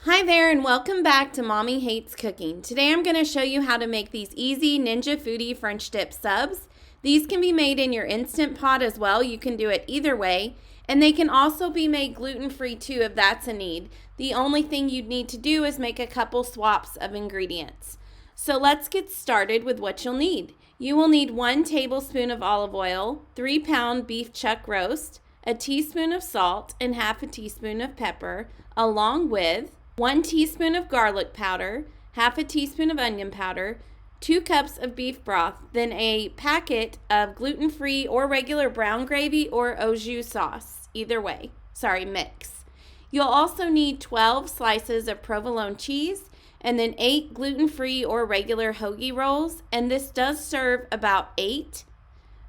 Hi there and welcome back to Mommy Hates Cooking. Today I'm going to show you how to make these easy Ninja Foodi French dip subs. These can be made in your Instant Pot as well. You can do it either way. And they can also be made gluten-free too if that's a need. The only thing you'd need to do is make a couple swaps of ingredients. So let's get started with what you'll need. You will need 1 tablespoon of olive oil, 3-pound beef chuck roast, a teaspoon of salt, and half a teaspoon of pepper, along with 1 teaspoon of garlic powder, half a teaspoon of onion powder, 2 cups of beef broth, then a packet of gluten-free or regular brown gravy or au jus sauce, mix. You'll also need 12 slices of provolone cheese and then 8 gluten-free or regular hoagie rolls, and this does serve about 8,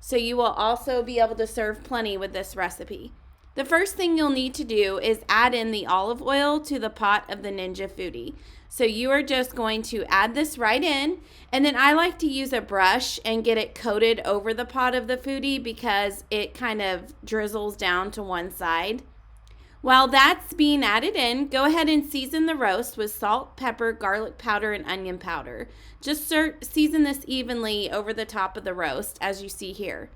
so you will also be able to serve plenty with this recipe. The first thing you'll need to do is add in the olive oil to the pot of the Ninja Foodi. So you are just going to add this right in, and then I like to use a brush and get it coated over the pot of the Foodi because it kind of drizzles down to one side. While that's being added in, go ahead and season the roast with salt, pepper, garlic powder, and onion powder. Just season this evenly over the top of the roast as you see here.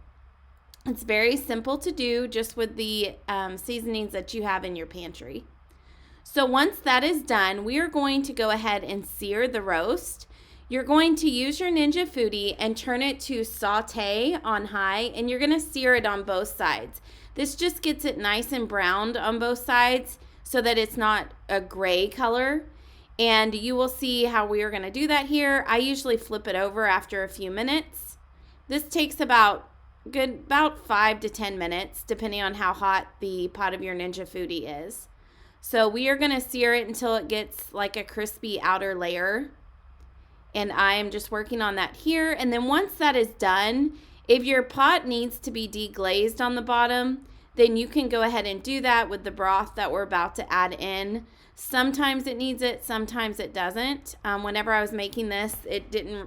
It's very simple to do just with the seasonings that you have in your pantry. So once that is done, we are going to go ahead and sear the roast. You're going to use your Ninja Foodi and turn it to saute on high, and you're going to sear it on both sides. This just gets it nice and browned on both sides so that it's not a gray color. And you will see how we are going to do that here. I usually flip it over after a few minutes. This takes about 5 to 10 minutes, depending on how hot the pot of your Ninja Foodi is. So we are going to sear it until it gets like a crispy outer layer. And I am just working on that here. And then once that is done, if your pot needs to be deglazed on the bottom, then you can go ahead and do that with the broth that we're about to add in. Sometimes it needs it, sometimes it doesn't. Whenever I was making this,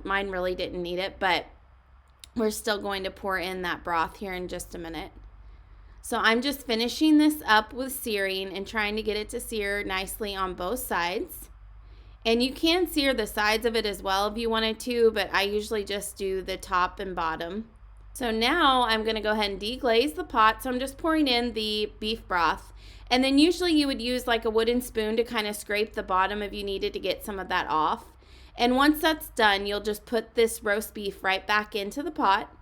mine really didn't need it, but we're still going to pour in that broth here in just a minute. So I'm just finishing this up with searing and trying to get it to sear nicely on both sides. And you can sear the sides of it as well if you wanted to, but I usually just do the top and bottom. So now I'm going to go ahead and deglaze the pot. So I'm just pouring in the beef broth. And then usually you would use like a wooden spoon to kind of scrape the bottom if you needed to get some of that off. And once that's done, you'll just put this roast beef right back into the pot.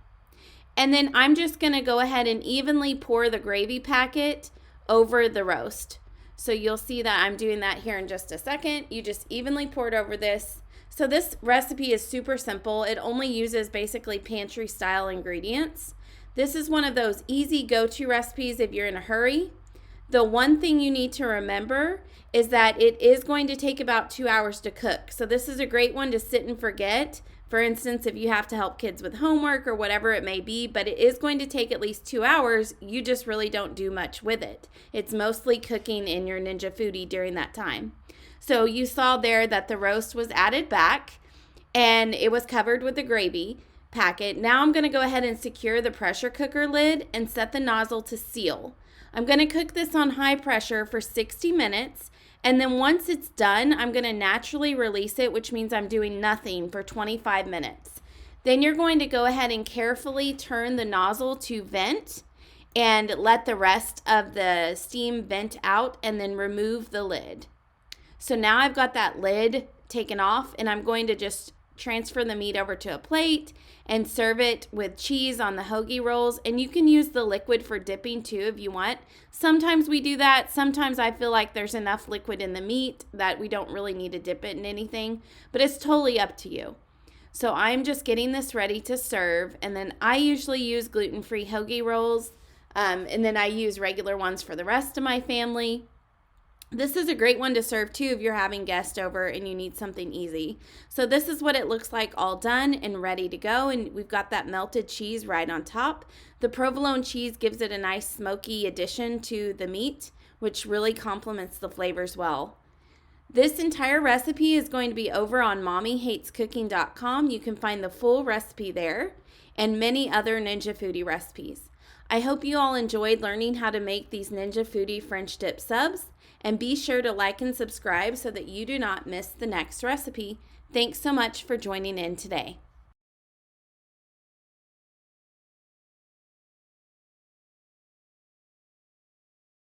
And then I'm just going to go ahead and evenly pour the gravy packet over the roast. So you'll see that I'm doing that here in just a second. You just evenly pour it over this. So this recipe is super simple. It only uses basically pantry style ingredients. This is one of those easy go-to recipes if you're in a hurry. The one thing you need to remember is that it is going to take about 2 hours to cook. So this is a great one to sit and forget. For instance, if you have to help kids with homework or whatever it may be, but it is going to take at least 2 hours. You just really don't do much with it. It's mostly cooking in your Ninja Foodi during that time. So you saw there that the roast was added back and it was covered with the gravy packet. Now I'm going to go ahead and secure the pressure cooker lid and set the nozzle to seal. I'm going to cook this on high pressure for 60 minutes, and then once it's done, I'm going to naturally release it, which means I'm doing nothing for 25 minutes. Then you're going to go ahead and carefully turn the nozzle to vent and let the rest of the steam vent out and then remove the lid. So now I've got that lid taken off, and I'm going to just transfer the meat over to a plate and serve it with cheese on the hoagie rolls. And you can use the liquid for dipping too if you want. Sometimes we do that. Sometimes I feel like there's enough liquid in the meat that we don't really need to dip it in anything, but it's totally up to you. So I'm just getting this ready to serve, and then I usually use gluten-free hoagie rolls, and then I use regular ones for the rest of my family. This is a great one to serve too if you're having guests over and you need something easy. So this is what it looks like all done and ready to go. And we've got that melted cheese right on top. The provolone cheese gives it a nice smoky addition to the meat, which really complements the flavors well. This entire recipe is going to be over on mommyhatescooking.com. You can find the full recipe there and many other Ninja Foodi recipes. I hope you all enjoyed learning how to make these Ninja Foodi French dip subs. And be sure to like and subscribe so that you do not miss the next recipe. Thanks so much for joining in today.